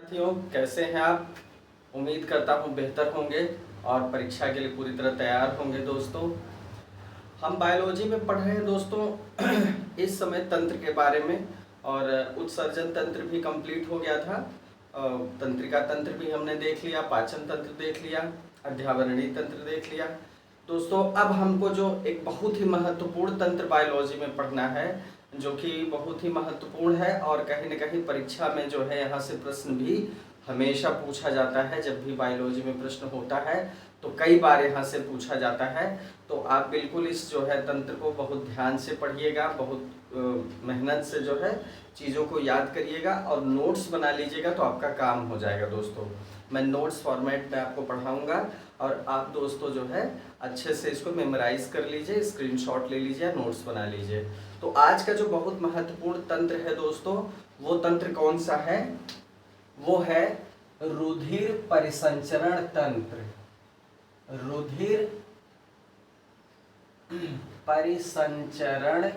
साथियों, कैसे हैं आप? उम्मीद करता हूँ बेहतर होंगे और परीक्षा के लिए पूरी तरह तैयार होंगे। दोस्तों, हम बायोलॉजी में पढ़ रहे हैं दोस्तों इस समय तंत्र के बारे में। और उत्सर्जन तंत्र भी कंप्लीट हो गया था, तंत्रिका तंत्र भी हमने देख लिया, पाचन तंत्र देख लिया, अध्यावरणीय तंत्र देख लिया। दोस्तों, अब हमको जो एक बहुत ही महत्वपूर्ण तंत्र बायोलॉजी में पढ़ना है, जो कि बहुत ही महत्वपूर्ण है और कहीं न कहीं परीक्षा में जो है यहाँ से प्रश्न भी हमेशा पूछा जाता है। जब भी बायोलॉजी में प्रश्न होता है तो कई बार यहाँ से पूछा जाता है। तो आप बिल्कुल इस जो है तंत्र को बहुत ध्यान से पढ़िएगा, बहुत मेहनत से जो है चीज़ों को याद करिएगा और नोट्स बना लीजिएगा तो आपका काम हो जाएगा। दोस्तों, मैं नोट्स फॉर्मेट में आपको पढ़ाऊँगा और आप दोस्तों जो है अच्छे से इसको मेमोराइज कर लीजिए, स्क्रीनशॉट ले लीजिए, नोट्स बना लीजिए। तो आज का जो बहुत महत्वपूर्ण तंत्र है दोस्तों, वो तंत्र कौन सा है? वो है रुधिर परिसंचरण तंत्र। रुधिर परिसंचरण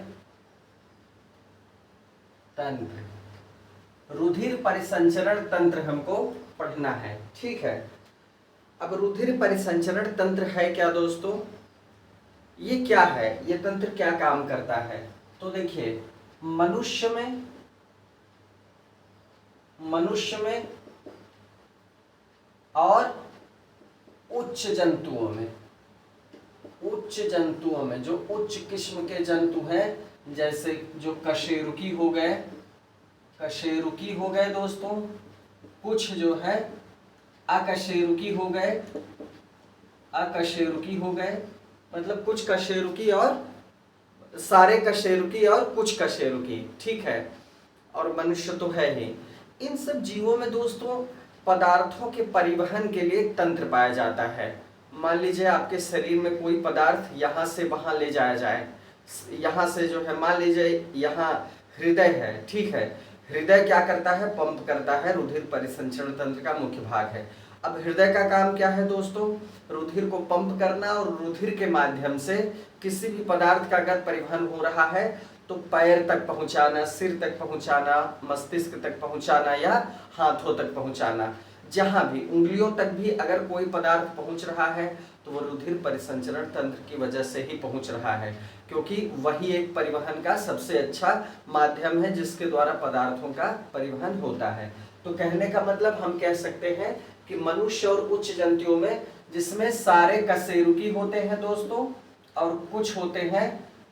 तंत्र। रुधिर परिसंचरण तंत्र हमको पढ़ना है, ठीक है। अब रुधिर परिसंचरण तंत्र है क्या दोस्तों? ये क्या है? ये तंत्र क्या काम करता है? तो देखिए, मनुष्य में और उच्च जंतुओं में जो उच्च किस्म के जंतु हैं, जैसे जो कशेरुकी हो गए दोस्तों, कुछ जो है अकशेरुकी हो गए, मतलब कुछ कशेरुकी और सारे कशेरुकी और कुछ कशेरुकी, ठीक है। और मनुष्य तो है ही। इन सब जीवों में दोस्तों पदार्थों के परिवहन के लिए एक तंत्र पाया जाता है। मान लीजिए आपके शरीर में कोई पदार्थ यहाँ से वहाँ ले जाया जाए, यहाँ से जो है मान लीजिए यहाँ हृदय है, ठीक है। हृदय क्या करता है? पंप करता है, रुधिर परिसंचरण तंत्र का मुख्य भाग है। अब हृदय का काम क्या है दोस्तों? रुधिर को पंप करना और रुधिर के माध्यम से किसी भी पदार्थ का अगर परिवहन हो रहा है तो पैर तक पहुंचाना, सिर तक पहुंचाना, मस्तिष्क तक पहुंचाना या हाथों तक पहुंचाना, जहां भी उंगलियों तक भी अगर कोई पदार्थ पहुंच रहा है तो वो रुधिर परिसंचरण तंत्र की वजह से ही पहुंच रहा है, क्योंकि वही एक परिवहन का सबसे अच्छा माध्यम है जिसके द्वारा पदार्थों का परिवहन होता है। तो कहने का मतलब हम कह सकते हैं कि मनुष्य और उच्च जंतुओं में, जिसमें सारे कशेरुकी होते हैं दोस्तों और कुछ होते हैं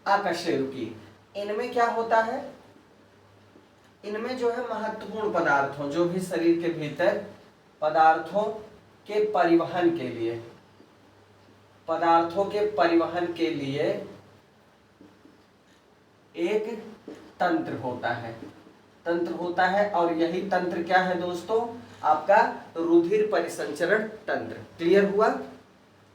अकशेरुकी, इनमें क्या होता है? इनमें जो है महत्वपूर्ण पदार्थों, जो भी शरीर के भीतर पदार्थों के परिवहन के लिए एक तंत्र होता है और यही तंत्र क्या है दोस्तों? आपका रुधिर परिसंचरण तंत्र। क्लियर हुआ?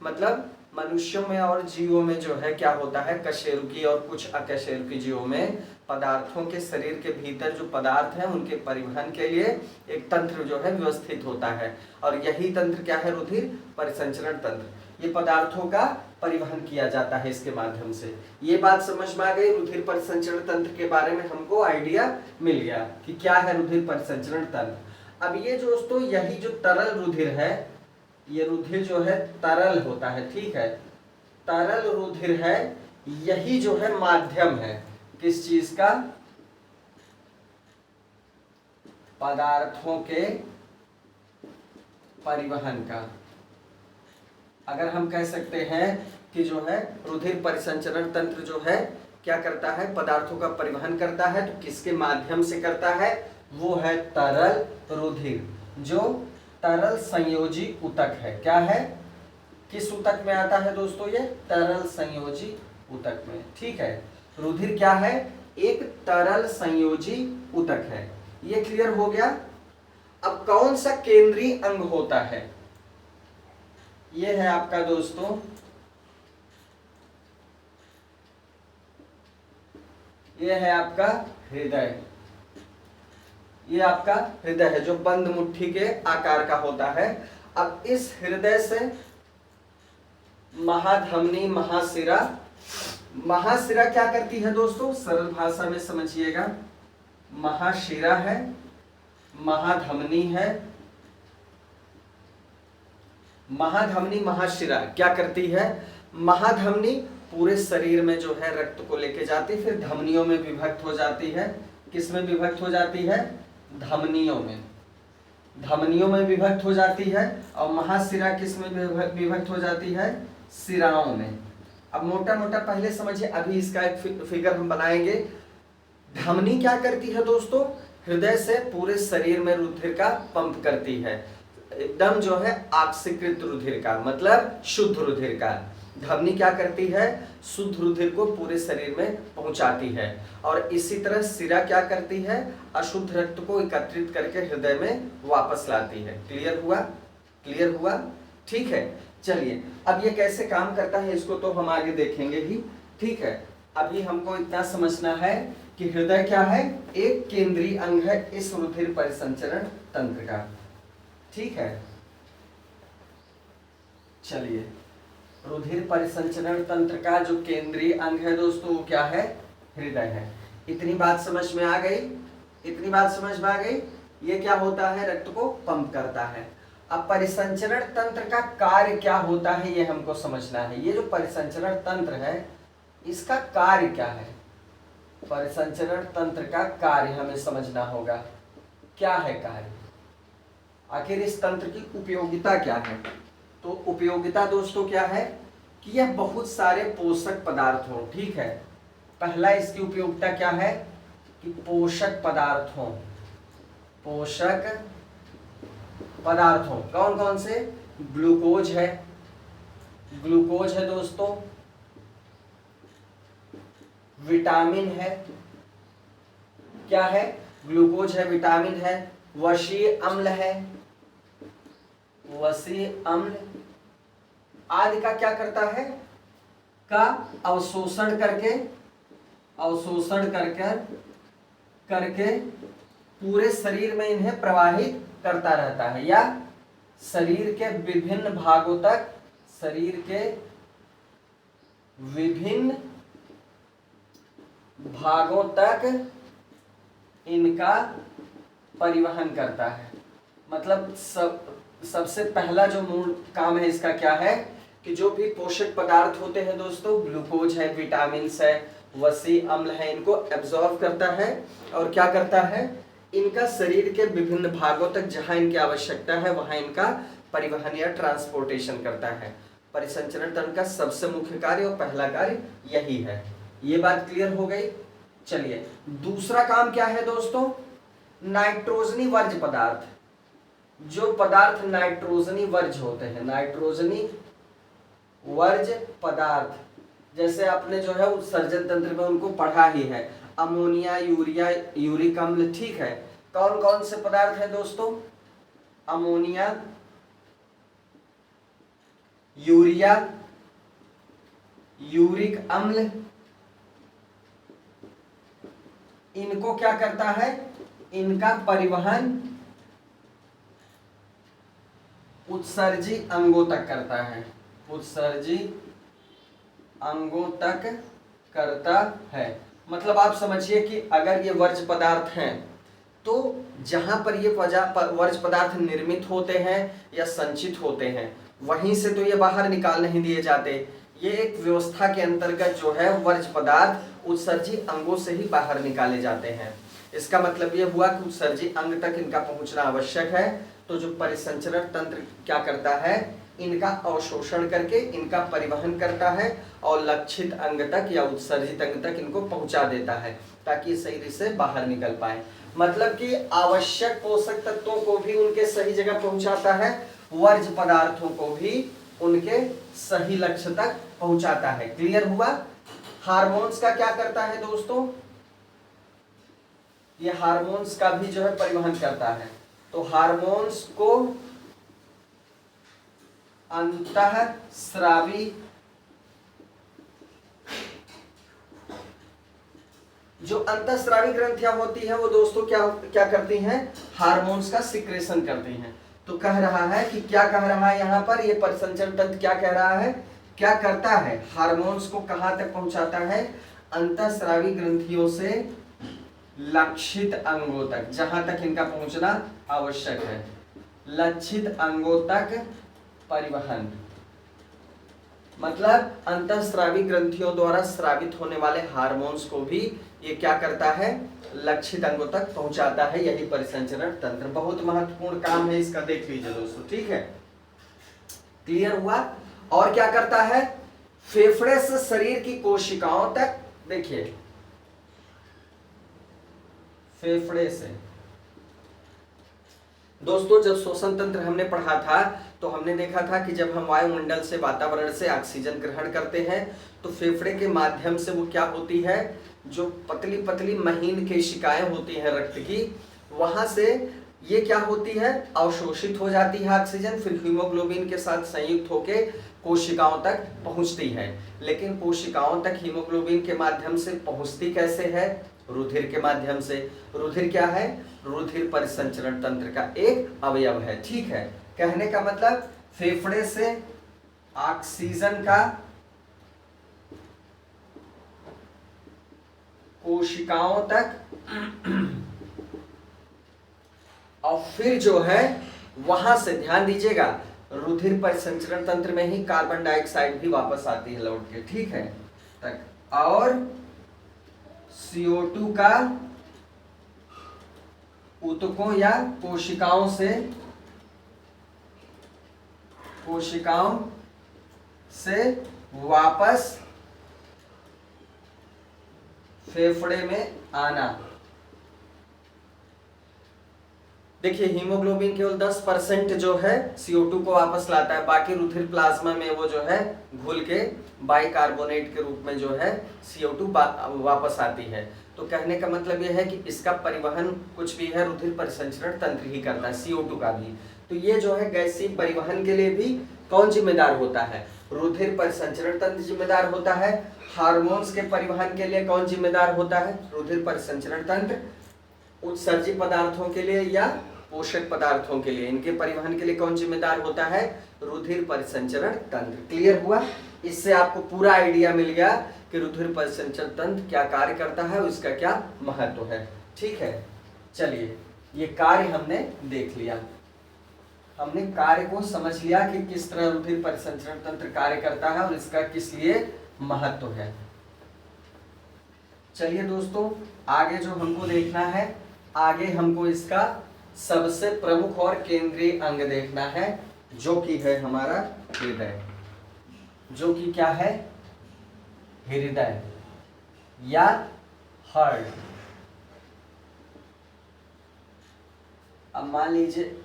मतलब मनुष्यों में और जीवों में जो है क्या होता है, कशेरुकी और कुछ अकशेरुकी जीवों में पदार्थों के शरीर के भीतर जो पदार्थ हैं उनके परिवहन के लिए एक तंत्र जो है व्यवस्थित होता है, और यही तंत्र क्या है? रुधिर परिसंचरण तंत्र। ये पदार्थों का परिवहन किया जाता है इसके माध्यम से। ये बात समझ में आ गई? रुधिर परिसंचरण तंत्र के बारे में हमको आइडिया मिल गया कि क्या है रुधिर परिसंचरण तंत्र। अब ये दोस्तों, यही जो तरल रुधिर है, ये रुधिर जो है तरल होता है, ठीक है। तरल रुधिर है, यही जो है माध्यम है किस चीज का? पदार्थों के परिवहन का। अगर हम कह सकते हैं कि जो है रुधिर परिसंचरण तंत्र जो है क्या करता है? पदार्थों का परिवहन करता है। तो किसके माध्यम से करता है? वो है तरल रुधिर, जो तरल संयोजी ऊतक है। क्या है? किस ऊतक में आता है दोस्तों? ये तरल संयोजी ऊतक में, ठीक है। रुधिर क्या है? एक तरल संयोजी ऊतक है। ये क्लियर हो गया? अब कौन सा केंद्रीय अंग होता है? ये है आपका दोस्तों, ये है आपका हृदय। ये आपका हृदय है जो बंद मुट्ठी के आकार का होता है। अब इस हृदय से महाधमनी, महाशिरा क्या करती है दोस्तों? सरल भाषा में समझिएगा, महाशिरा है, महाधमनी है, महाधमनी महाशिरा क्या करती है? महाधमनी पूरे शरीर में जो है रक्त को लेके जाती है, फिर धमनियों में विभक्त हो जाती है। किस में विभक्त हो जाती है? धमनियों में, धमनियों में विभक्त हो जाती है। और महाशिरा किस में विभक्त हो जाती है? शिराओं में। अब मोटा मोटा पहले समझिए, अभी इसका एक फिगर हम बनाएंगे। धमनी क्या करती है दोस्तों? हृदय से पूरे शरीर में रुधिर का पंप करती है, एकदम जो है ऑक्सीकृत रुधिर का, मतलब शुद्ध रुधिर का। धमनी क्या करती है? शुद्ध रुधिर को पूरे शरीर में पहुंचाती है। और इसी तरह शिरा क्या करती है? अशुद्ध रक्त को एकत्रित करके हृदय में वापस लाती है। क्लियर हुआ? क्लियर हुआ? ठीक है, चलिए अब ये कैसे काम करता है इसको तो हम आगे देखेंगे ही। ठीक है, अभी हमको इतना समझना है कि हृदय क्या है? एक केंद्रीय अंग है इस रुधिर परिसंचरण तंत्र का। ठीक है, चलिए रुधिर परिसंचरण तंत्र का जो केंद्रीय अंग है दोस्तों वो क्या है? हृदय है। इतनी बात समझ में आ गई? इतनी बात समझ में आ गई? ये क्या होता है? रक्त को पंप करता है। अब परिसंचरण तंत्र का कार्य क्या होता है ये हमको समझना है। ये जो परिसंचरण तंत्र है इसका कार्य क्या है? परिसंचरण तंत्र का कार्य हमें समझना होगा। क्या है कार्य? आखिर इस तंत्र की उपयोगिता क्या है? तो उपयोगिता दोस्तों क्या है कि यह बहुत सारे पोषक पदार्थ हो। ठीक है, पहला इसकी उपयोगिता क्या है कि पोषक पदार्थों, पोषक पदार्थों कौन कौन से? ग्लूकोज है, ग्लूकोज है दोस्तों, विटामिन है, क्या है? ग्लूकोज है, विटामिन है, वसीय अम्ल है, वसीय अम्ल आदि का क्या करता है? का अवशोषण करके, अवशोषण करके पूरे शरीर में इन्हें प्रवाहित करता रहता है, या शरीर के विभिन्न भागों तक, शरीर के विभिन्न भागों तक इनका परिवहन करता है। मतलब सबसे पहला जो मूल काम है इसका क्या है कि जो भी पोषक पदार्थ होते हैं दोस्तों, ग्लूकोज है, विटामिन है, वसीय अम्ल है, इनको एब्जॉर्ब करता है और क्या करता है? इनका शरीर के विभिन्न भागों तक जहां इनकी आवश्यकता है वहां इनका परिवहन या ट्रांसपोर्टेशन करता है। परिसंचरण तंत्र का सबसे मुख्य कार्य और पहला कार्य यही है। ये बात क्लियर हो गई? चलिए दूसरा काम क्या है दोस्तों? नाइट्रोजनी वर्ज्य पदार्थ। जो पदार्थ नाइट्रोजनी वर्ज्य होते हैं, नाइट्रोजनी वर्ज्य पदार्थ, जैसे आपने जो है उत्सर्जन तंत्र में उनको पढ़ा ही है, अमोनिया, यूरिया, यूरिक अम्ल। ठीक है, कौन कौन से पदार्थ हैं दोस्तों? अमोनिया, यूरिया, यूरिक अम्ल। इनको क्या करता है? इनका परिवहन उत्सर्जी अंगों तक करता है, उत्सर्जी अंगों तक करता है। मतलब आप समझिए कि अगर ये वर्ज्य पदार्थ हैं तो जहां पर ये वर्ज्य पदार्थ निर्मित होते हैं या संचित होते हैं वहीं से तो ये बाहर निकाल नहीं दिए जाते। ये एक व्यवस्था के अंतर्गत जो है वर्ज्य पदार्थ उत्सर्जी अंगों से ही बाहर निकाले जाते हैं। इसका मतलब ये हुआ कि उत्सर्जी अंग तक इनका पहुंचना आवश्यक है। तो जो परिसंचरण तंत्र क्या करता है? इनका अवशोषण करके इनका परिवहन करता है और लक्षित अंग तक या उत्सर्जित अंग तक इनको पहुंचा देता है ताकि शरीर से बाहर निकल पाए। मतलब कि आवश्यक पोषक तत्वों को भी उनके सही जगह पहुंचाता है, वर्ज्य पदार्थों को भी उनके सही लक्ष्य तक पहुंचाता है। क्लियर हुआ? हार्मोन्स का क्या करता है दोस्तों? ये हार्मोन्स का भी जो है परिवहन करता है। तो हार्मोन्स को अंतःस्रावी, जो अंतःस्रावी ग्रंथियां होती हैं वो दोस्तों क्या क्या करती हैं? हार्मोन्स का सिक्रेशन करती हैं। तो कह रहा है कि क्या कह रहा है यहाँ पर? ये परिसंचरण तंत्र क्या कह रहा है? क्या करता है? हार्मोन्स को कहां तक पहुंचाता है? अंतःस्रावी ग्रंथियों से लक्षित अंगों तक, जहां तक इनका पहुंचना आवश्यक है। लक्षित अंगों तक परिवहन, मतलब अंतःस्रावी ग्रंथियों द्वारा स्रावित होने वाले हार्मोन्स को भी ये क्या करता है, लक्षित अंगों तक पहुंचाता है। यही परिसंचरण तंत्र, बहुत महत्वपूर्ण काम है इसका, देख लीजिए दोस्तों। ठीक है, क्लियर हुआ। और क्या करता है, फेफड़े से शरीर की कोशिकाओं तक, देखिए फेफड़े से दोस्तों, जब श्वसन तंत्र हमने पढ़ा था तो हमने देखा था कि जब हम वायुमंडल से, वातावरण से ऑक्सीजन ग्रहण करते हैं तो फेफड़े के माध्यम से वो क्या होती है, जो पतली पतली महीन केशिकाएं होती हैं रक्त की, वहां से ये क्या होती है, अवशोषित हो जाती है ऑक्सीजन, फिर हीमोग्लोबिन के साथ संयुक्त होकर कोशिकाओं तक पहुंचती है। लेकिन कोशिकाओं तक हीमोग्लोबिन के माध्यम से पहुंचती कैसे है, रुधिर के माध्यम से। रुधिर क्या है, रुधिर परिसंचरण तंत्र का एक अवयव है। ठीक है, कहने का मतलब फेफड़े से ऑक्सीजन का कोशिकाओं तक और फिर जो है वहां से, ध्यान दीजिएगा, रुधिर परिसंचरण तंत्र में ही कार्बन डाइऑक्साइड भी वापस आती है लौट के, ठीक है, तक, और CO2 का ऊतकों या कोशिकाओं से वापस फेफड़े में आना। देखिए हीमोग्लोबिन केवल 10% जो है CO2 को वापस लाता है, बाकी रुधिर प्लाज्मा में वो जो है घुल के बाइकार्बोनेट के रूप में जो है CO2 वापस आती है। तो कहने का मतलब यह है कि इसका परिवहन कुछ भी है रुधिर परिसंचरण तंत्र ही करता है, CO2 का भी। तो ये जो है गैसीय परिवहन के लिए भी कौन जिम्मेदार होता है, रुधिर परिसंचरण तंत्र जिम्मेदार होता है। हार्मोन्स के परिवहन के लिए कौन जिम्मेदार होता है, रुधिर परिसंचरण तंत्र। उत्सर्जित पदार्थों के लिए या पोषक पदार्थों के लिए, इनके परिवहन के लिए कौन जिम्मेदार होता है, रुधिर परिसंचरण तंत्र। क्लियर हुआ, इससे आपको पूरा आइडिया मिल गया कि रुधिर परिसंचरण तंत्र क्या कार्य करता है और इसका क्या महत्व है। ठीक है, चलिए ये कार्य हमने देख लिया, हमने कार्य को समझ लिया कि किस तरह रुधिर परिसंचरण तंत्र कार्य करता है और इसका किस लिए महत्व है। चलिए दोस्तों, आगे जो हमको देखना है, आगे हमको इसका सबसे प्रमुख और केंद्रीय अंग देखना है, जो कि है हमारा हृदय, जो कि क्या है, हृदय या हार्ट। अब मान लीजिए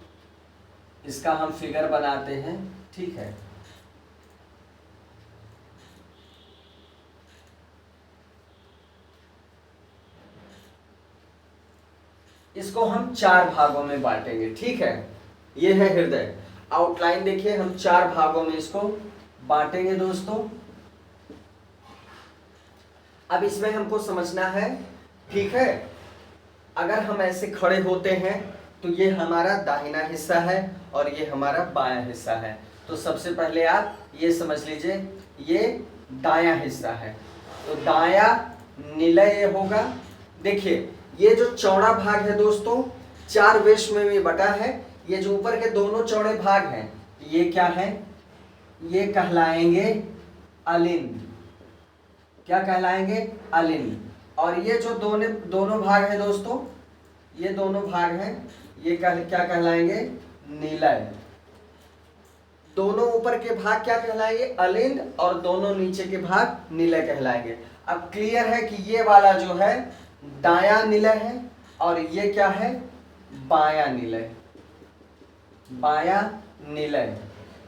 इसका हम फिगर बनाते हैं, ठीक है। इसको हम 4 भागों में बांटेंगे, ठीक है। ये है हृदय, आउटलाइन देखिए, हम 4 भागों में इसको बांटेंगे दोस्तों। अब इसमें हमको समझना है, ठीक है, अगर हम ऐसे खड़े होते हैं तो ये हमारा दाहिना हिस्सा है और ये हमारा बायां हिस्सा है। तो सबसे पहले आप ये समझ लीजिए, ये दायां हिस्सा है, तो दायां निलय होगा। देखिए ये जो चौड़ा भाग है दोस्तों, 4 वेश में बटा है। ये जो ऊपर के दोनों चौड़े भाग हैं, ये क्या है, ये कहलाएंगे अलिंद। क्या कहलाएंगे, अलिंद। और ये जो दोनों भाग है दोस्तों, ये दोनों भाग हैं, ये क्या कहलाएंगे, निलय। दोनों ऊपर के भाग क्या कहलाएंगे, अलिंद, और दोनों नीचे के भाग निलय कहलाएंगे। अब क्लियर है कि ये वाला जो है दायां निलय है और ये क्या है, बायां निलय, बायां निलय।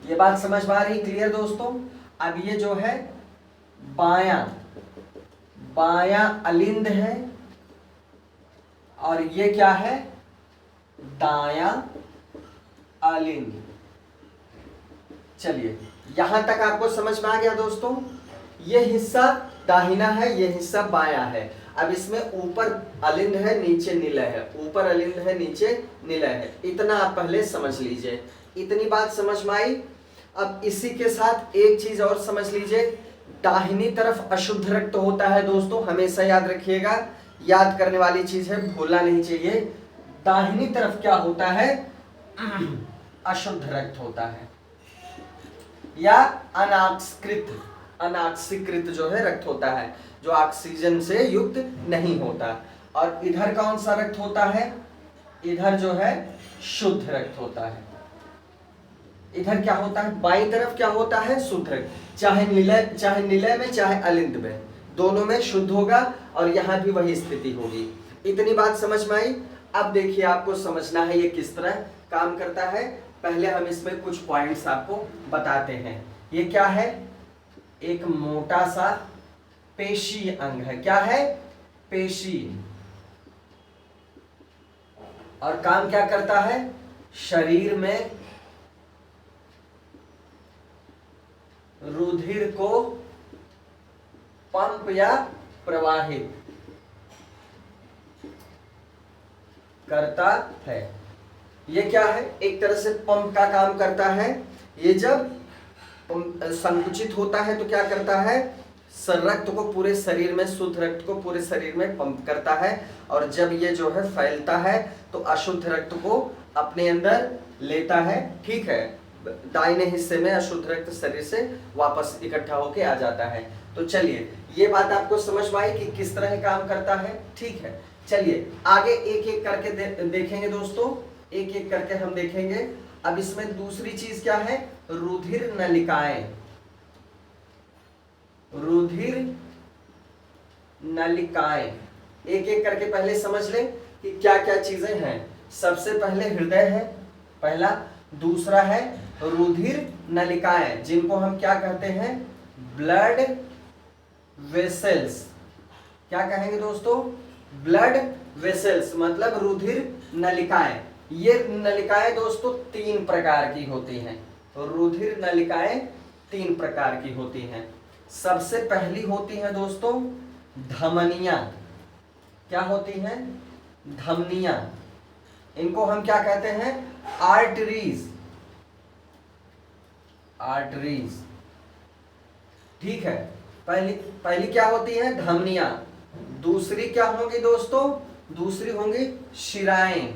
ये बात समझ में आ रही, क्लियर दोस्तों। अब ये जो है बायां अलिंद है और ये क्या है, दायां अलिंद। चलिए यहां तक आपको समझ में आ गया दोस्तों। ये हिस्सा दाहिना है, ये हिस्सा बायां है। अब इसमें ऊपर अलिंद है, नीचे निलय है, ऊपर अलिंद है, नीचे निलय है। इतना आप पहले समझ लीजिए, इतनी बात समझ में आई। अब इसी के साथ एक चीज और समझ लीजिए, दाहिनी तरफ अशुद्ध रक्त होता है दोस्तों, हमेशा याद रखिएगा, याद करने वाली चीज है, भूलना नहीं चाहिए। दाहिनी तरफ क्या होता है, अशुद्ध रक्त होता है। या अनाक्सीकृत जो है रक्त होता है, जो ऑक्सीजन से युक्त नहीं होता। और इधर कौन सा रक्त होता है? इधर जो है शुद्ध रक्त होता है। इधर क्या होता है? बाईं तरफ क्या होता है? शुद्ध रक्त। चाहे निलय में चाहे अलिंद में, दोनों में शुद्ध होगा और यहां भी वही स्थिति होगी। इतनी बात समझ में आई। अब देखिए आपको समझना है ये किस तरह काम करता है। पहले हम इसमें कुछ पॉइंट्स आपको बताते हैं। ये क्या है? एक मोटा सा पेशी अंग है। क्या है? पेशी। और काम क्या करता है? शरीर में रुधिर को पंप या प्रवाहित करता है। ये क्या है? एक तरह से पंप का काम करता है। ये जब संकुचित होता है तो क्या करता है? रक्त को पूरे शरीर में, शुद्ध रक्त को पूरे शरीर में पंप करता है। और जब ये जो है फैलता है तो अशुद्ध रक्त को अपने अंदर लेता है। ठीक है, दाहिने हिस्से में अशुद्ध रक्त शरीर से वापस इकट्ठा होके आ जाता है। तो चलिए ये बात आपको समझ में आई कि किस तरह काम करता है। ठीक है, चलिए आगे एक एक करके देखेंगे दोस्तों, एक एक करके हम देखेंगे। अब इसमें दूसरी चीज क्या है? रुधिर नलिकाएं। रुधिर नलिकाएं एक एक करके पहले समझ लें कि क्या क्या चीजें हैं। सबसे पहले हृदय है पहला, दूसरा है रुधिर नलिकाएं, जिनको हम क्या कहते हैं? Blood vessels. क्या कहेंगे दोस्तों? ब्लड वेसल्स, मतलब रुधिर नलिकाएं। ये नलिकाएं दोस्तों 3 प्रकार की होती हैं। रुधिर नलिकाएं 3 प्रकार की होती हैं। सबसे पहली होती है दोस्तों धमनियां। क्या होती हैं? धमनियां। इनको हम क्या कहते हैं? आर्टरीज। आर्टरीज। ठीक है, पहली क्या होती है? धमनियां। दूसरी क्या होंगी दोस्तों? दूसरी होंगी शिराएं।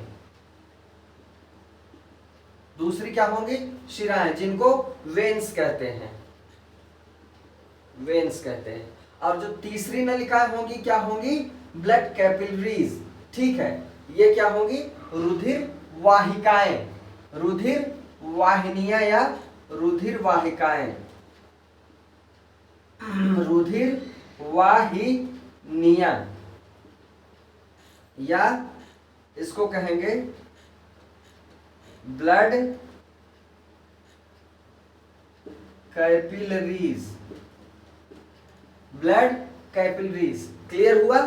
दूसरी क्या होंगी? शिराएं, जिनको वेन्स कहते हैं। वेन्स कहते हैं। और जो तीसरी नलिकाएं होंगी क्या होंगी? Blood capillaries. ठीक है, ये क्या होंगी? रुधिर वाहिकाएं। रुधिर वाहिनियां या रुधिर वाहिकाएं। रुधिर वाहिनियां या इसको कहेंगे blood capillaries. Blood capillaries. Clear हुआ?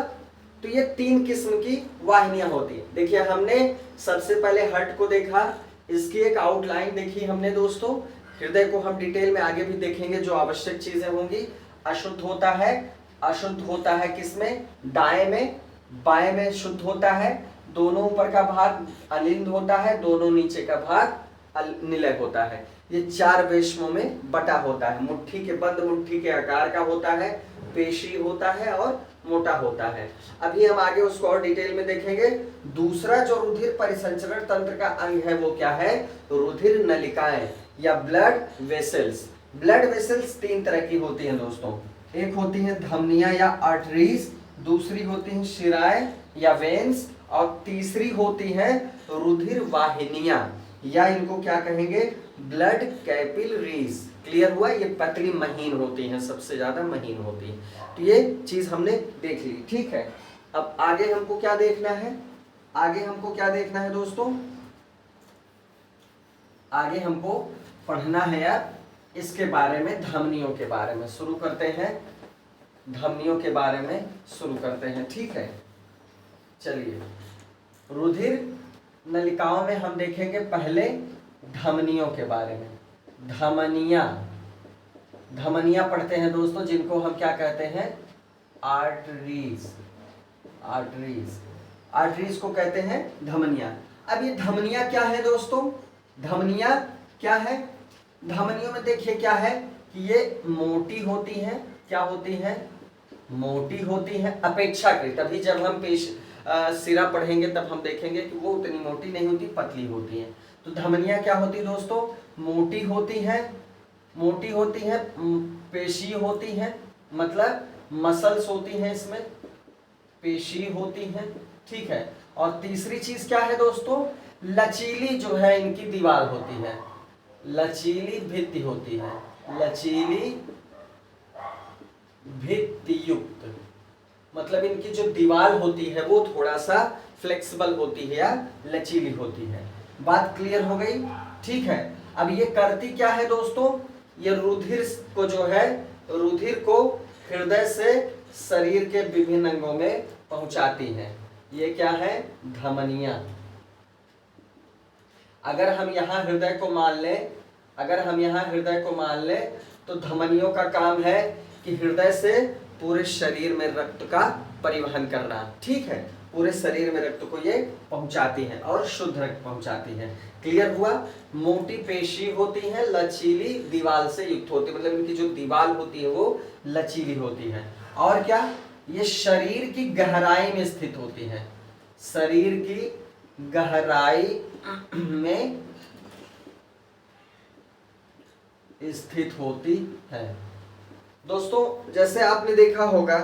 तो ये 3 किस्म की वाहिनियां होती है। देखिए हमने सबसे पहले हार्ट को देखा, इसकी एक आउटलाइन देखी हमने दोस्तों। हृदय को हम डिटेल में आगे भी देखेंगे, जो आवश्यक चीजें होंगी। अशुद्ध होता है। अशुद्ध होता है किसमें? दाएं में। बाएं में शुद्ध होता है। दोनों ऊपर का भाग अलिंद होता है, दोनों नीचे का भाग निलय होता है। ये 4 वेश्मों में बटा होता है। मुट्ठी के बंद मुट्ठी के आकार का होता है, पेशी होता है और मोटा होता है। अभी हम आगे उसको और डिटेल में देखेंगे। दूसरा जो रुधिर परिसंचरण तंत्र का अंग है वो क्या है? रुधिर नलिकाएं या ब्लड वेसल्स। ब्लड वेसल्स 3 तरह की होती हैं दोस्तों। एक होती है धमनियां या आर्टरीज, दूसरी होती है शिराएं या वेन्स, और तीसरी होती है रुधिर वाहिनियां या इनको क्या कहेंगे? Blood capillaries. क्लियर हुआ? ये पतली महीन होती हैं, सबसे ज्यादा महीन होती है। तो ये चीज हमने देख ली। ठीक है, अब आगे हमको क्या देखना है? आगे हमको क्या देखना है दोस्तों? आगे हमको पढ़ना है यार इसके बारे में, धमनियों के बारे में। शुरू करते हैं, धमनियों के बारे में शुरू करते हैं। ठीक है, चलिए रुधिर नलिकाओं में हम देखेंगे पहले धमनियों के बारे में। धमनियां। धमनियां पढ़ते हैं दोस्तों, जिनको हम क्या कहते हैं? आर्टरीज। आर्टरीज। आर्टरीज को कहते हैं धमनियां। अब ये धमनियां क्या है दोस्तों? धमनियां क्या है? धमनियों में देखिए क्या है कि ये मोटी होती हैं। क्या होती हैं? मोटी होती हैं अपेक्षाकृत। अभी जब हम सिरा पढ़ेंगे तब हम देखेंगे कि वो उतनी मोटी नहीं होती, पतली होती हैं। तो धमनियां क्या होती दोस्तों? मोटी होती हैं। मोटी होती है, पेशी होती है, मतलब मसल्स होती हैं, इसमें पेशी होती हैं, ठीक है। और तीसरी चीज क्या है दोस्तों, लचीली जो है इनकी दीवार होती है, लचीली भित्ति होती है, लचीली भित्ति युक्त, मतलब इनकी जो दीवार होती है वो थोड़ा सा फ्लेक्सिबल होती है या लचीली होती है। बात क्लियर हो गई, ठीक है। अब ये करती क्या है दोस्तों, ये रुधिर को जो है, रुधिर को हृदय से शरीर के विभिन्न अंगों में पहुंचाती है। ये क्या है, धमनियां। अगर हम यहाँ हृदय को मान लें, अगर हम यहाँ हृदय को मान लें तो धमनियों का काम है कि हृदय से पूरे शरीर में रक्त का परिवहन करना, ठीक है। पूरे शरीर में रक्त को ये पहुंचाती है और शुद्ध रक्त पहुंचाती है। क्लियर हुआ। मोटी पेशी होती है, लचीली दीवार से युक्त होती है, मतलब इनकी जो दीवार होती है वो लचीली होती है। और क्या, ये शरीर की गहराई में स्थित होती है, शरीर की गहराई में स्थित होती है। दोस्तों जैसे आपने देखा होगा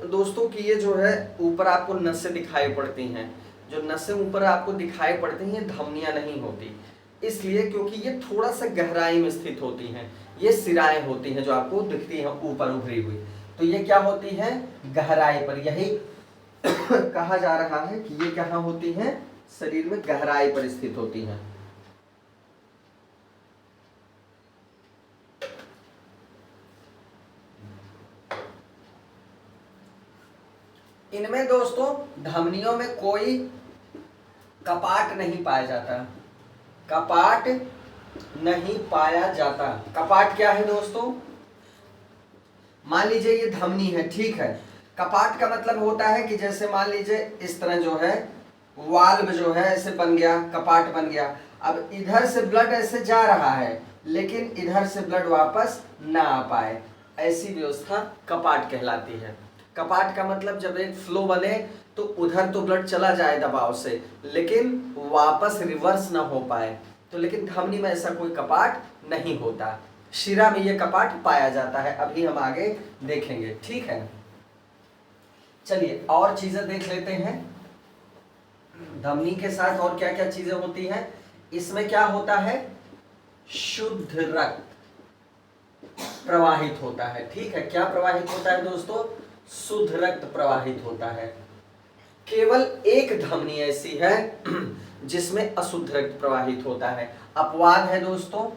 दोस्तों कि ये जो है ऊपर आपको नसें दिखाई पड़ती हैं, जो नसें ऊपर आपको दिखाई पड़ती हैं धमनियां नहीं होती, इसलिए क्योंकि ये थोड़ा सा गहराई में स्थित होती हैं। ये सिराएं होती हैं जो आपको दिखती हैं ऊपर उभरी हुई, तो ये क्या होती हैं, गहराई पर। यही कहा जा रहा है कि ये कहाँ होती हैं, शरीर में गहराई पर स्थित होती हैं। इनमें दोस्तों धमनियों में कोई कपाट नहीं पाया जाता, कपाट नहीं पाया जाता। कपाट क्या है दोस्तों, मान लीजिए ये धमनी है, ठीक है। कपाट का मतलब होता है कि जैसे मान लीजिए इस तरह जो है वाल्व जो है ऐसे बन गया, कपाट बन गया। अब इधर से ब्लड ऐसे जा रहा है लेकिन इधर से ब्लड वापस ना आ पाए, ऐसी व्यवस्था कपाट कहलाती है। कपाट का मतलब जब एक फ्लो बने तो उधर तो ब्लड चला जाए दबाव से लेकिन वापस रिवर्स ना हो पाए, तो लेकिन धमनी में ऐसा कोई कपाट नहीं होता। शिरा में ये कपाट पाया जाता है, अभी हम आगे देखेंगे, ठीक है। चलिए और चीजें देख लेते हैं। धमनी के साथ और क्या क्या चीजें होती हैं, इसमें क्या होता है, शुद्ध रक्त प्रवाहित होता है, ठीक है। क्या प्रवाहित होता है दोस्तों, शुद्ध रक्त प्रवाहित होता है। केवल एक धमनी ऐसी है जिसमें अशुद्ध रक्त प्रवाहित होता है, अपवाद है दोस्तों,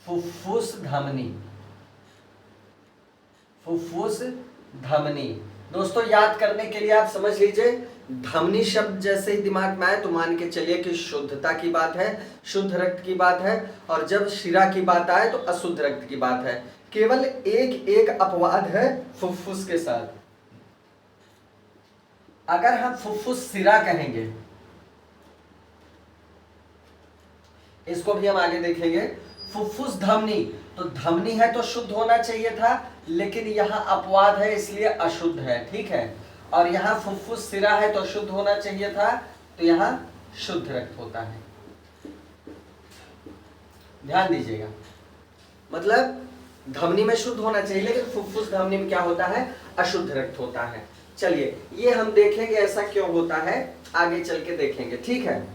फुफ्फुस धमनी। फुफ्फुस धमनी दोस्तों याद करने के लिए आप समझ लीजिए, धमनी शब्द जैसे ही दिमाग में आए तो मान के चलिए कि शुद्धता की बात है, शुद्ध रक्त की बात है, और जब शिरा की बात आए तो अशुद्ध रक्त की बात है। केवल एक अपवाद है फुफ्फुस के साथ। अगर हम फुफ्फुस सिरा कहेंगे, इसको भी हम आगे देखेंगे। फुफ्फुस धमनी, तो धमनी है तो शुद्ध होना चाहिए था, लेकिन यहां अपवाद है इसलिए अशुद्ध है, ठीक है। और यहां फुफ्फुस सिरा है तो शुद्ध होना चाहिए था, तो यहां शुद्ध रक्त होता है। ध्यान दीजिएगा, मतलब धमनी में शुद्ध होना चाहिए लेकिन फुफ्फुस धमनी में क्या होता है, अशुद्ध रक्त होता है। चलिए ये हम देखेंगे ऐसा क्यों होता है, आगे चल के देखेंगे, ठीक है।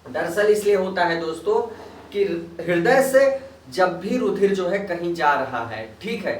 दरअसल इसलिए होता है दोस्तों कि हृदय से जब भी रुधिर जो है कहीं जा रहा है, ठीक है,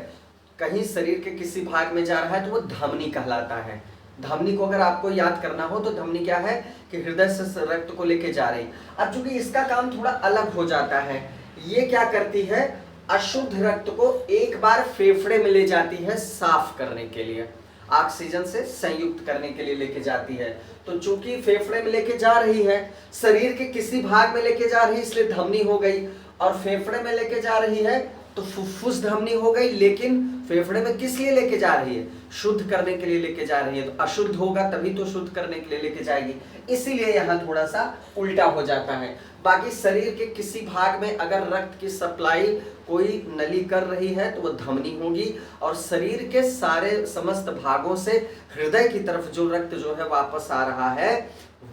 कहीं शरीर के किसी भाग में जा रहा है तो वो धमनी कहलाता है। धमनी को अगर आपको याद करना हो तो धमनी क्या है कि हृदय से रक्त को लेके जा रही। अब चूंकि इसका काम थोड़ा अलग हो जाता है, ये क्या करती है, अशुद्ध रक्त को एक बार फेफड़े में ले जाती है साफ करने के लिए, ऑक्सीजन से संयुक्त करने के लिए लेके जाती है। तो चूंकि फेफड़े में लेके जा रही है, शरीर के किसी भाग में लेके जा रही है इसलिए धमनी हो गई, और फेफड़े में लेके जा रही है तो फुफ्फुस धमनी हो गई। लेकिन फेफड़े में किस लिए लेके जा रही है, शुद्ध करने के लिए लेके जा रही है, तो अशुद्ध होगा तभी तो शुद्ध करने के लिए लेके जाएगी, इसीलिए यहाँ थोड़ा सा उल्टा हो जाता है। बाकी शरीर के किसी भाग में अगर रक्त की सप्लाई कोई नली कर रही है तो वो धमनी होगी, और शरीर के सारे समस्त भागों से हृदय की तरफ जो रक्त जो है वापस आ रहा है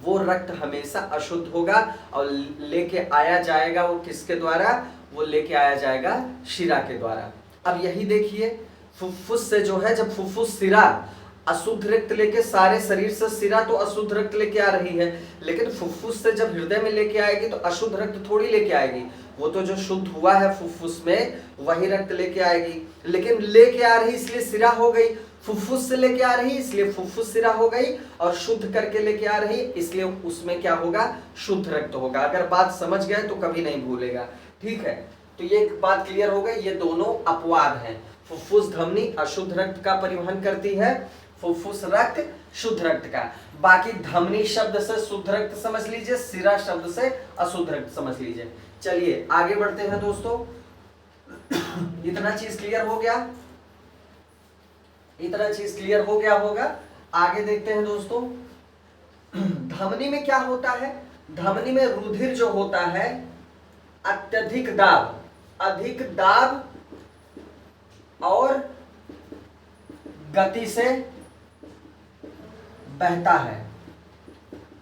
वो रक्त हमेशा अशुद्ध होगा और लेके आया जाएगा वो किसके द्वारा, वो लेके आया जाएगा शिरा के द्वारा। अब यही देखिए फुफ्फुस से जो है, जब फुफ्फुस शिरा अशुद्ध रक्त लेके सारे शरीर से, शिरा तो अशुद्ध रक्त लेके आ रही है, लेकिन फुफ्फुस से जब हृदय में लेके आएगी तो अशुद्ध रक्त थोड़ी लेके आएगी, वो तो जो शुद्ध हुआ है फुफ्फुस में वही रक्त लेके आएगी। लेकिन लेके आ रही इसलिए शिरा हो गई, फुफ्फुस से लेके आ रही इसलिए फुफ्फुस शिरा हो गई, और शुद्ध करके लेके आ रही इसलिए उसमें क्या होगा, शुद्ध रक्त होगा। अगर बात समझ गए तो कभी नहीं भूलेगा, ठीक है। तो ये बात क्लियर हो गई, ये दोनों अपवाद हैं। फुफ्फुस धमनी अशुद्ध रक्त का परिवहन करती है, फुफ्फुस रक्त शुद्ध रक्त का। बाकी धमनी शब्द से शुद्ध रक्त समझ लीजिए, शिरा शब्द से अशुद्ध रक्त समझ लीजिए। चलिए आगे बढ़ते हैं दोस्तों। इतना चीज क्लियर हो गया, इतना चीज क्लियर हो गया होगा। आगे देखते हैं दोस्तों, धमनी में क्या होता है, धमनी में रुधिर जो होता है अत्यधिक दाब, अधिक दाब और गति से बहता है।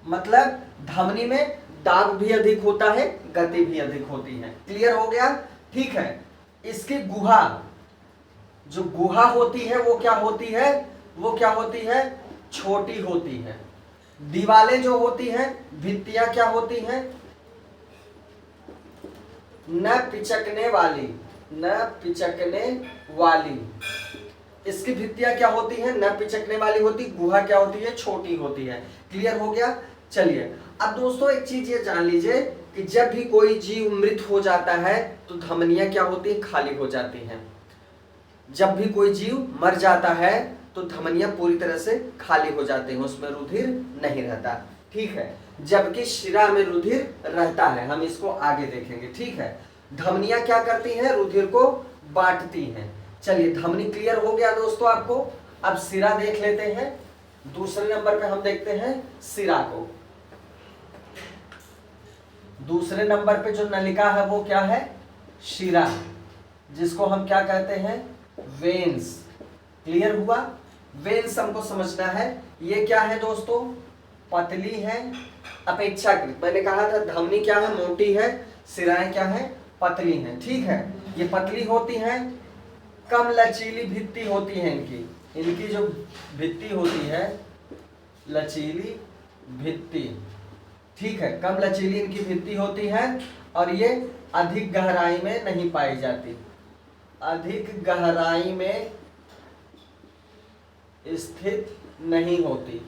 मतलब धमनी में दाब भी अधिक होता है, गति भी अधिक होती है। क्लियर हो गया, ठीक है। इसकी गुहा, जो गुहा होती है वो क्या होती है, वो क्या होती है, छोटी होती है। दीवारें जो होती हैं, भित्तियां क्या होती हैं, न पिचकने वाली, न पिचकने वाली। इसकी भित्तियां क्या होती है, न पिचकने वाली होती, गुहा क्या होती है, छोटी होती है। क्लियर हो गया। चलिए अब दोस्तों एक चीज ये जान लीजिए कि जब भी कोई जीव मृत हो जाता है तो धमनियां क्या होती है, खाली हो जाती हैं। जब भी कोई जीव मर जाता है तो धमनियां पूरी तरह से खाली हो जाते हैं, उसमें रुधिर नहीं रहता, ठीक है। जबकि शिरा में रुधिर रहता है, हम इसको आगे देखेंगे, ठीक है। धमनियां क्या करती हैं, रुधिर को बांटती हैं। चलिए धमनी क्लियर हो गया दोस्तों आपको। अब शिरा देख लेते हैं। दूसरे नंबर पे हम देखते हैं शिरा को। दूसरे नंबर पे जो नलिका है वो क्या है, शिरा, जिसको हम क्या कहते हैं, वेन्स। क्लियर हुआ। वेन्स हमको समझना है, ये क्या है दोस्तों, पतली है अपेक्षाकृत। मैंने कहा था धमनी क्या है, मोटी है, शिराएं क्या है, पतली हैं, ठीक है। ये पतली होती हैं, कम लचीली भित्ति होती है इनकी, इनकी जो भित्ति होती है लचीली भित्ति, ठीक है। कम लचीली इनकी भित्ति होती है और ये अधिक गहराई में नहीं पाई जाती, अधिक गहराई में स्थित नहीं होती,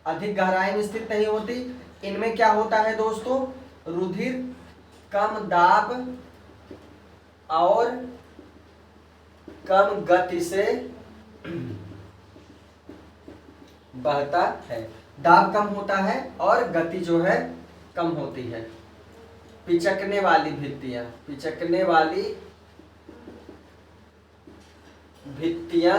अधिक गहराई में स्थित नहीं होती। इनमें क्या होता है दोस्तों, रुधिर कम दाब और कम गति से बहता है। दाब कम होता है और गति जो है कम होती है। पिचकने वाली भित्तियां, पिचकने वाली भित्तियां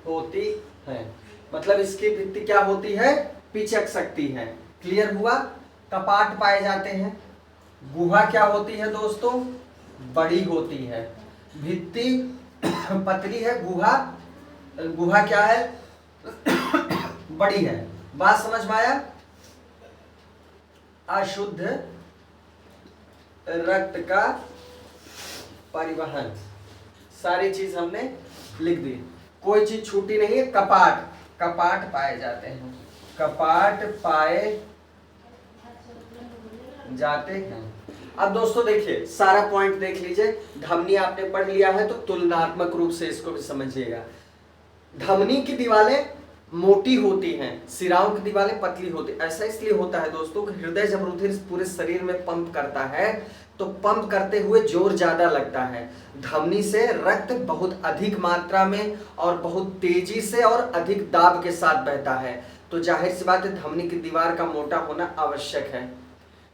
होती हैं, मतलब इसकी भित्ति क्या होती है, पिचक सकती है। क्लियर हुआ। कपाट पाए जाते हैं। गुहा क्या होती है दोस्तों, बड़ी होती है। भित्ति पतली है, गुहा, गुहा क्या है, बड़ी है। बात समझ में आया। अशुद्ध रक्त का परिवहन, सारी चीज हमने लिख दी, कोई चीज छूटी नहीं है। कपाट, कपाट पाए जाते हैं, कपाट पाए जाते हैं। अब दोस्तों देखिए सारा पॉइंट देख लीजिए। धमनी आपने पढ़ लिया है तो तुलनात्मक रूप से इसको भी समझिएगा। धमनी की दीवारें मोटी होती हैं, शिराओं की दीवारें पतली होती है। ऐसा इसलिए होता है दोस्तों कि हृदय जब रुधिर पूरे शरीर में पंप करता है तो पंप करते हुए जोर ज्यादा लगता है। धमनी से रक्त बहुत अधिक मात्रा में और बहुत तेजी से और अधिक दाब के साथ बहता है, तो जाहिर सी बात है धमनी की दीवार का मोटा होना आवश्यक है।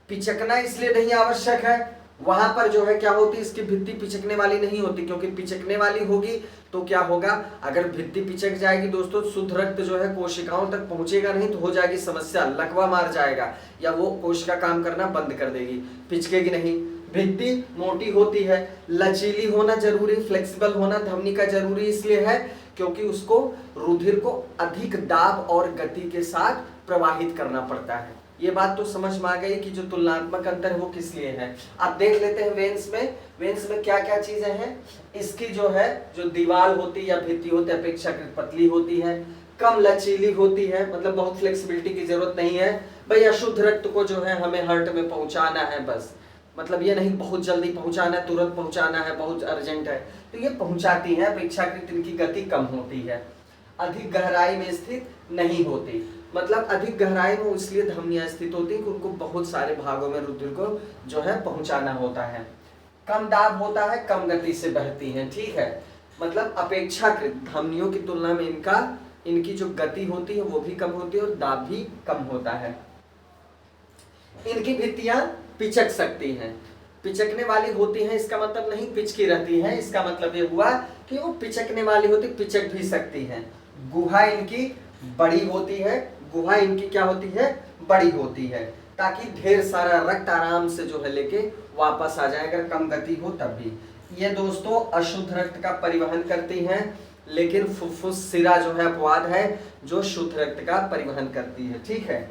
पिचकना इसलिए नहीं आवश्यक है, वहां पर जो है क्या होती है, इसकी भित्ति पिचकने वाली नहीं होती, क्योंकि पिचकने वाली होगी तो क्या होगा, अगर भित्ति पिचक जाएगी दोस्तों, शुद्ध रक्त जो है कोशिकाओं तक पहुंचेगा नहीं तो हो जाएगी समस्या, लकवा मार जाएगा या वो कोशिका काम करना बंद कर देगी, पिचकेगी नहीं। भित्ति मोटी होती है, लचीली होना जरूरी, फ्लेक्सिबल होना धमनी का जरूरी इसलिए है क्योंकि उसको रुधिर को अधिक दाब और गति के साथ प्रवाहित करना पड़ता है। ये बात तो समझ में आ गई कि जो तुलनात्मक अंतर है वो किस लिए है। आप देख लेते हैं वेन्स में क्या क्या चीजें हैं। इसकी जो है जो दीवार होती है या भित्ति होती है अपेक्षाकृत पतली होती है, कम लचीली होती है, मतलब बहुत फ्लेक्सिबिलिटी की जरूरत नहीं है। भाई अशुद्ध रक्त को जो है हमें हार्ट में पहुंचाना है बस, मतलब ये नहीं बहुत जल्दी पहुंचाना है, तुरंत पहुंचाना है, बहुत अर्जेंट है, तो ये पहुंचाती है। अपेक्षाकृत इनकी गति कम होती है, अधिक गहराई में स्थित नहीं होती। मतलब अधिक गहराई में इसलिए धमनियां स्थित होती है कि उनको बहुत सारे भागों में रुधिर को जो है पहुंचाना होता है। कम दाब होता है, कम गति से बहती है, ठीक है। मतलब अपेक्षाकृत धमनियों की तुलना में इनकी जो गति होती है वो भी कम होती है और दाब भी कम होता है। इनकी भित्तियां पिचक सकती हैं, पिचकने वाली होती हैं, इसका मतलब नहीं पिचकी रहती है, इसका मतलब ये हुआ कि वो पिचकने वाली होती, पिचक भी सकती हैं। गुहा इनकी बड़ी होती है, गुहा इनकी क्या होती है, बड़ी होती है, ताकि ढेर सारा रक्त आराम से जो है लेके वापस आ जाए, अगर कम गति हो तब भी। ये दोस्तों अशुद्ध रक्त का परिवहन करती हैं, लेकिन फुफ्फुस सिरा जो है अपवाद है जो शुद्ध रक्त का परिवहन करती है, ठीक है।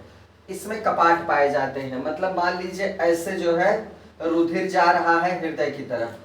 इसमें कपाट पाए जाते हैं, मतलब मान लीजिए ऐसे जो है रुधिर जा रहा है हृदय की तरफ,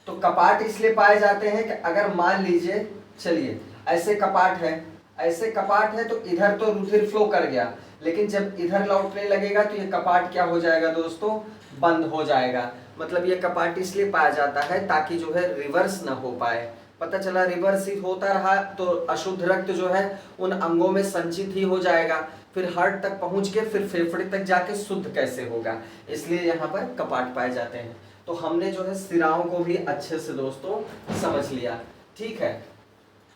तो कपाट इसलिए पाए जाते हैं कि अगर मान लीजिए चलिए ऐसे कपाट है तो इधर तो रुधिर फ्लो कर गया, लेकिन जब इधर लौटने लगेगा तो ये कपाट क्या हो जाएगा दोस्तों, बंद हो जाएगा। मतलब ये कपाट इसलिए पाया जाता है ताकि जो है रिवर्स ना हो पाए। पता चला रिवर्स ही होता रहा तो अशुद्ध रक्त जो है उन अंगों में संचित ही हो जाएगा, फिर हार्ट तक पहुंच के फिर फेफड़े तक जाके शुद्ध कैसे होगा, इसलिए यहाँ पर कपाट पाए जाते हैं। तो हमने जो है सिराओं को भी अच्छे से दोस्तों समझ लिया, ठीक है।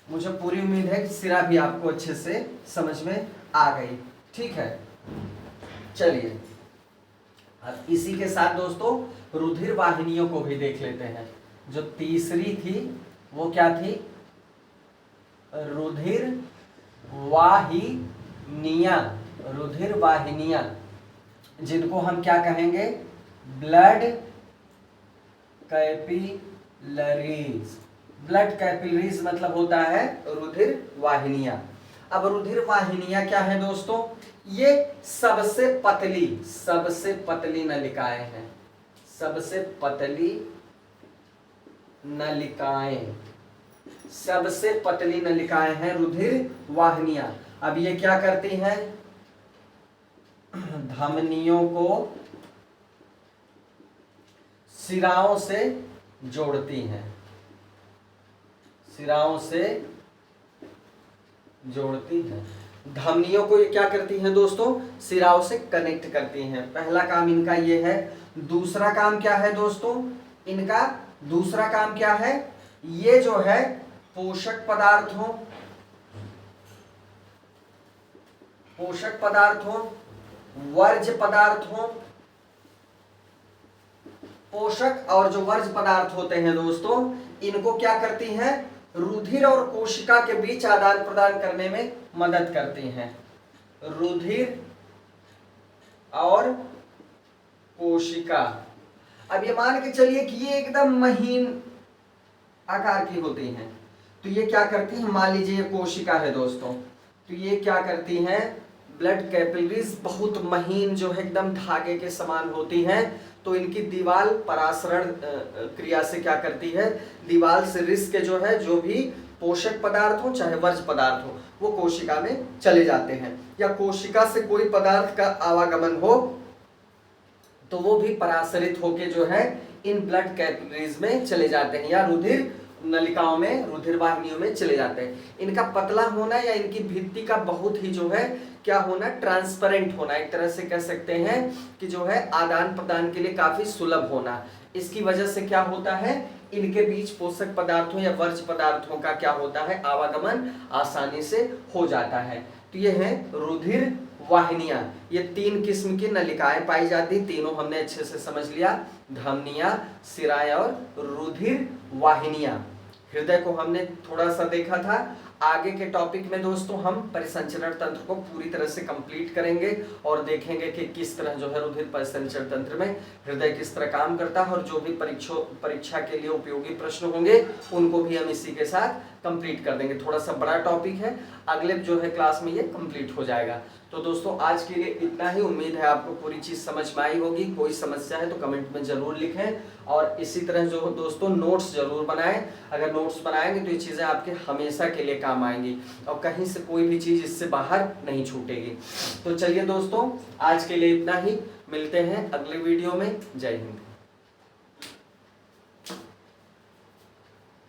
मुझे पूरी उम्मीद है कि सिरा भी आपको अच्छे से समझ में आ गई, ठीक है। चलिए अब इसी के साथ दोस्तों रुधिर वाहिनियों को भी देख लेते हैं। जो तीसरी थी वो क्या थी, रुधिर वाहिनियां, रुधिर वाहिनियां जिनको हम क्या कहेंगे, ब्लड कैपिलरीज। ब्लड कैपिलरीज मतलब होता है रुधिर वाहिनियां। अब रुधिर वाहिनियां क्या है दोस्तों, ये सबसे पतली नलिकाएं हैं, सबसे पतली नलिकाएं हैं रुधिर वाहिनियां। अब ये क्या करती हैं, धमनियों को सिराओं से जोड़ती हैं, धमनियों को ये क्या करती हैं दोस्तों, सिराओं से कनेक्ट करती हैं। पहला काम इनका ये है। दूसरा काम क्या है दोस्तों इनका, दूसरा काम क्या है, ये जो है पोषक पदार्थों, वर्ज्य पदार्थों, पोषक और जो वर्ज्य पदार्थ होते हैं दोस्तों, इनको क्या करती हैं, रुधिर और कोशिका के बीच आदान प्रदान करने में मदद करती हैं। रुधिर और कोशिका, अब ये मान के चलिए कि ये एकदम महीन आकार की होती हैं, तो ये क्या करती हैं, मान लीजिए ये कोशिका है दोस्तों, तो ये क्या करती हैं, ब्लड कैपिलरीज बहुत महीन जो है एकदम धागे के समान होती हैं, तो इनकी दीवार परासरण क्रिया से क्या करती है, दीवार से रिस के जो है जो भी पोषक पदार्थ हो चाहे वर्ज्य पदार्थ हो वो कोशिका में चले जाते हैं, या कोशिका से कोई पदार्थ का आवागमन हो तो वो भी परासरित होके जो है इन ब्लड कैपिलरीज में चले जाते हैं, या रुधिर नलिकाओं में, रुधिर वाहिनियों में चले जाते हैं। इनका पतला होना या इनकी भित्ति का बहुत ही जो है क्या होना, ट्रांसपेरेंट होना, एक तरह से कह सकते हैं कि जो है आदान प्रदान के लिए काफी सुलभ होना। इसकी वजह से क्या होता है, इनके बीच पोषक पदार्थों या वर्ज्य पदार्थों का क्या होता है, आवागमन आसानी से हो जाता है। तो ये है रुधिर वाहिनियां। ये तीन किस्म की नलिकाएं पाई जाती, तीनों हमने अच्छे से समझ लिया, धमनियां, सिराएं और रुधिर वाहिनियां। हृदय को हमने थोड़ा सा देखा था। आगे के टॉपिक में दोस्तों हम परिसंचरण तंत्र को पूरी तरह से कंप्लीट करेंगे और देखेंगे कि किस तरह जो है रुधिर परिसंचरण तंत्र में हृदय किस तरह काम करता है, और जो भी परीक्षा के लिए उपयोगी प्रश्न होंगे उनको भी हम इसी के साथ कंप्लीट कर देंगे। थोड़ा सा बड़ा टॉपिक है, अगले जो है क्लास में ये कंप्लीट हो जाएगा। तो दोस्तों आज के लिए इतना ही। उम्मीद है आपको पूरी चीज़ समझ में आई होगी। कोई समस्या है तो कमेंट में ज़रूर लिखें, और इसी तरह जो दोस्तों नोट्स ज़रूर बनाएं। अगर नोट्स बनाएंगे तो ये चीज़ें आपके हमेशा के लिए काम आएंगी और कहीं से कोई भी चीज़ इससे बाहर नहीं छूटेगी। तो चलिए दोस्तों आज के लिए इतना ही, मिलते हैं अगले वीडियो में। जय हिंद।